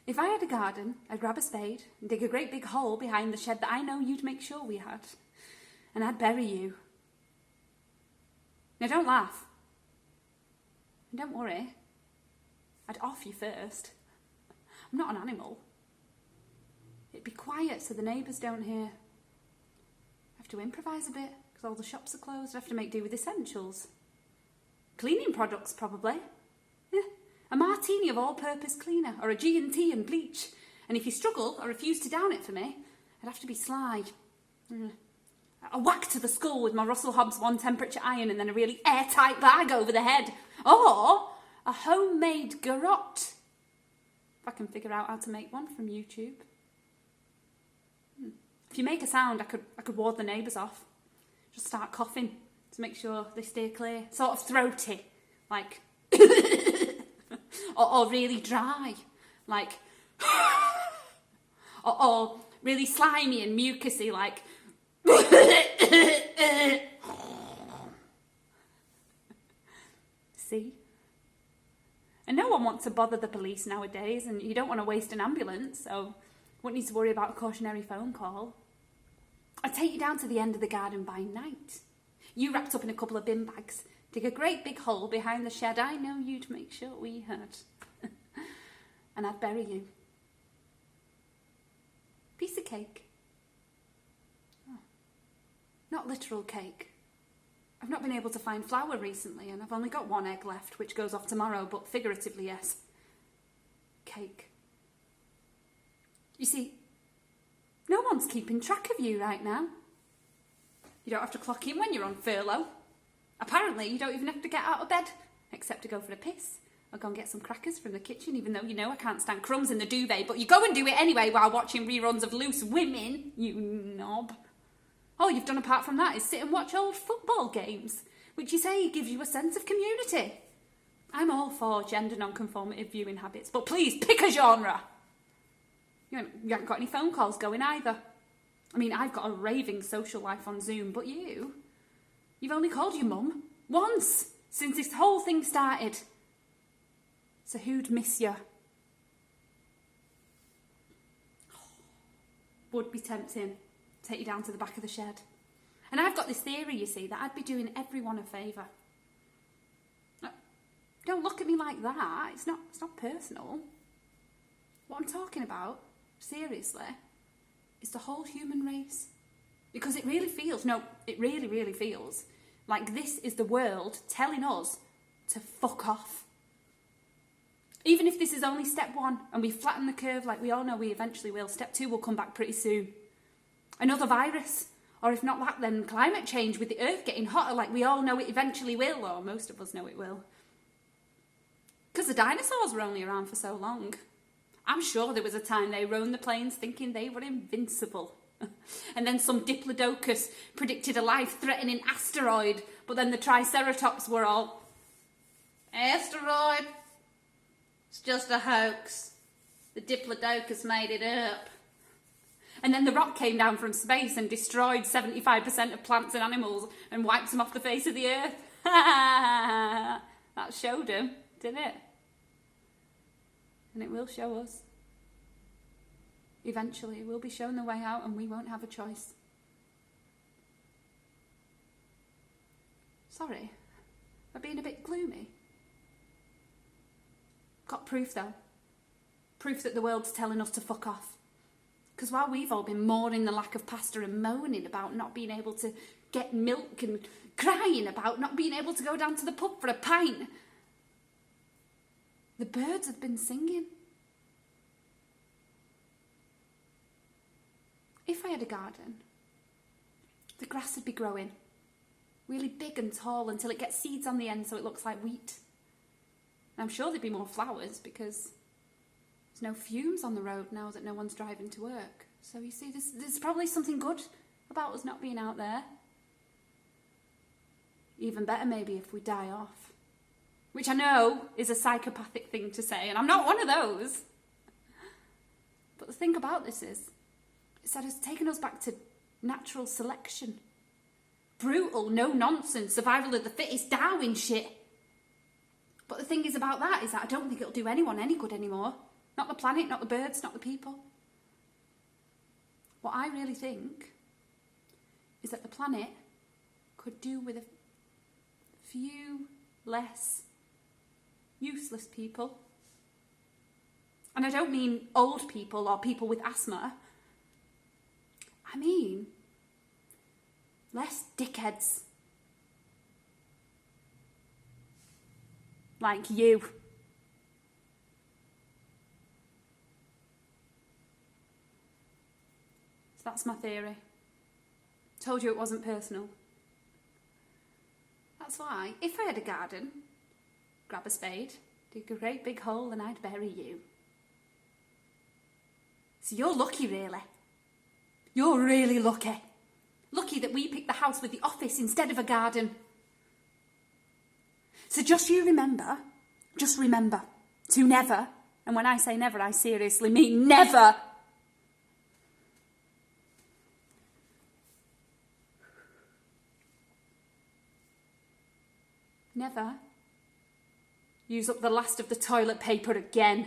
If I had a garden, I'd grab a spade and dig a great big hole behind the shed that I know you'd make sure we had. And I'd bury you. Now don't laugh. And don't worry. I'd off you first. I'm not an animal. It'd be quiet so the neighbours don't hear. I have to improvise a bit because all the shops are closed. I have to make do with essentials. Cleaning products, probably. Yeah. A martini of all-purpose cleaner or a G&T and bleach. And if you struggle or refuse to down it for me, I'd have to be sly. A whack to the skull with my Russell Hobbs 1-temperature iron and then a really airtight bag over the head. Or a homemade garrote. If I can figure out how to make one from YouTube. If you make a sound, I could ward the neighbours off. Just start coughing to make sure they stay clear. Sort of throaty, like... or really dry, like... or really slimy and mucusy, like... See? And no one wants to bother the police nowadays, and you don't want to waste an ambulance, so wouldn't need to worry about a cautionary phone call. I'd take you down to the end of the garden by night. You wrapped up in a couple of bin bags, dig a great big hole behind the shed I know you'd make sure we had. And I'd bury you. Piece of cake. Oh. Not literal cake. I've not been able to find flour recently and I've only got one egg left, which goes off tomorrow, but figuratively, yes. Cake. You see, no one's keeping track of you right now. You don't have to clock in when you're on furlough. Apparently, you don't even have to get out of bed, except to go for a piss or go and get some crackers from the kitchen, even though you know I can't stand crumbs in the duvet, but you go and do it anyway while watching reruns of Loose Women, you knob. All you've done apart from that is sit and watch old football games, which you say gives you a sense of community. I'm all for gender non-conformative viewing habits, but please pick a genre. You haven't got any phone calls going either. I mean, I've got a raving social life on Zoom, but you've only called your mum once since this whole thing started. So who'd miss you? Would be tempting. Take you down to the back of the shed. And I've got this theory, you see, that I'd be doing everyone a favour. Don't look at me like that. It's not personal. What I'm talking about, seriously, is the whole human race. Because it really feels, it really, really feels like this is the world telling us to fuck off. Even if this is only step 1 and we flatten the curve like we all know we eventually will, step 2 will come back pretty soon. Another virus, or if not that, then climate change with the earth getting hotter like we all know it eventually will, or most of us know it will. Because the dinosaurs were only around for so long. I'm sure there was a time they roamed the plains thinking they were invincible. And then some diplodocus predicted a life-threatening asteroid, but then the triceratops were all, asteroid, it's just a hoax. The diplodocus made it up. And then the rock came down from space and destroyed 75% of plants and animals and wiped them off the face of the earth. That showed them, didn't it? And it will show us. Eventually, we'll be shown the way out and we won't have a choice. Sorry, I'm being a bit gloomy. Got proof though. Proof that the world's telling us to fuck off. Because while we've all been mourning the lack of pasta and moaning about not being able to get milk and crying about not being able to go down to the pub for a pint, the birds have been singing. If I had a garden, the grass would be growing really big and tall until it gets seeds on the end so it looks like wheat. And I'm sure there'd be more flowers because there's no fumes on the road now that no one's driving to work. So you see, there's probably something good about us not being out there. Even better maybe if we die off. Which I know is a psychopathic thing to say, and I'm not one of those. But the thing about this is that it's taken us back to natural selection. Brutal, no-nonsense, survival of the fittest, Darwin shit. But the thing is about that is that I don't think it'll do anyone any good anymore. Not the planet, not the birds, not the people. What I really think is that the planet could do with a few less useless people. And I don't mean old people or people with asthma. I mean less dickheads. Like you. So that's my theory. Told you it wasn't personal. That's why, if I had a garden, grab a spade, dig a great big hole and I'd bury you. So you're lucky, really. You're really lucky. Lucky that we picked the house with the office instead of a garden. So just remember to never, and when I say never, I seriously mean never, never use up the last of the toilet paper again.